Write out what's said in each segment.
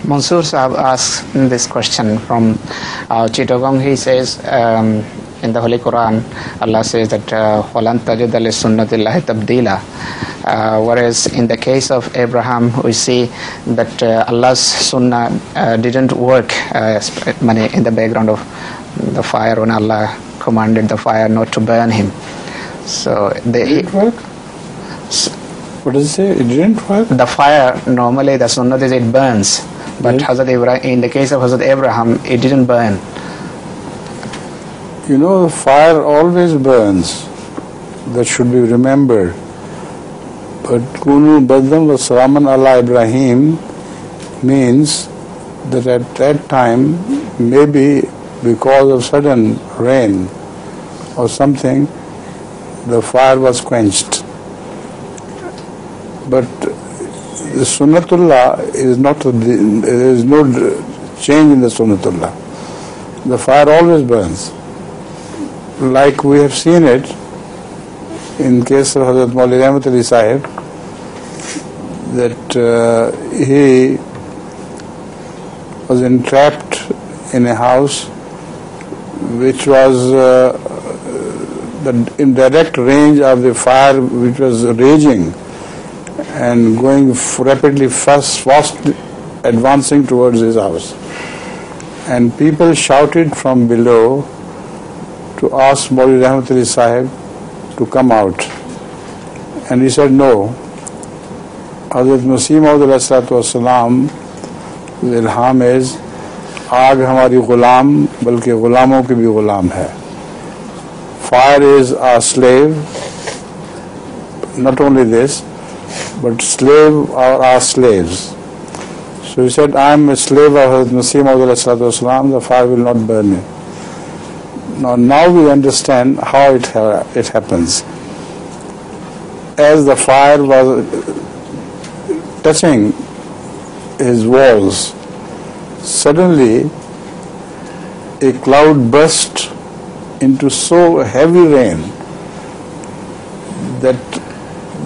Mansoor Sahab asks this question from Chittagong. He says, in the Holy Quran, Allah says that وَلَن تَجِدَ لِسُنَّةِ اللَّهِ تَبْدِيلًا. Whereas in the case of Abraham, we see that Allah's sunnah didn't work in the background of the fire when Allah commanded the fire not to burn him. So it didn't work? What does it say? It didn't work? The fire, normally the sunnah is it burns. But yes. In the case of Hazrat Abraham, it didn't burn. You know, fire always burns. That should be remembered. But Kunu Badam wa Salaman ala Ibrahim means that at that time, maybe because of sudden rain or something, the fire was quenched. But the Sunnatullah is not, there is no change in the Sunnatullah. The fire always burns. Like we have seen it in case of Hazrat Maulvi Rahmat Ali Sahib, that he was entrapped in a house which was in direct range of the fire which was raging and going rapidly fast advancing towards his house. And people shouted from below to ask Maulvi Rahmat Ali Sahib to come out. And he said no. Hazrat Masih Maud Wassalam, the ilham is, आग हमारी गुलाम बल्कि गुलामों की भी गुलाम है. Fire is our slave. Not only this, but slave are our slaves. So he said, I am a slave of Hazrat Masih Maud Wassalam, the fire will not burn me. Now we understand how it happens. As the fire was touching his walls, suddenly a cloud burst into so heavy rain that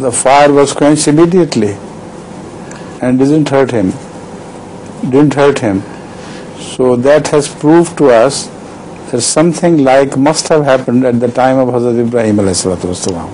the fire was quenched immediately and didn't hurt him. So that has proved to us that something like must have happened at the time of Hazrat Ibrahim alayhi salatu wasalam.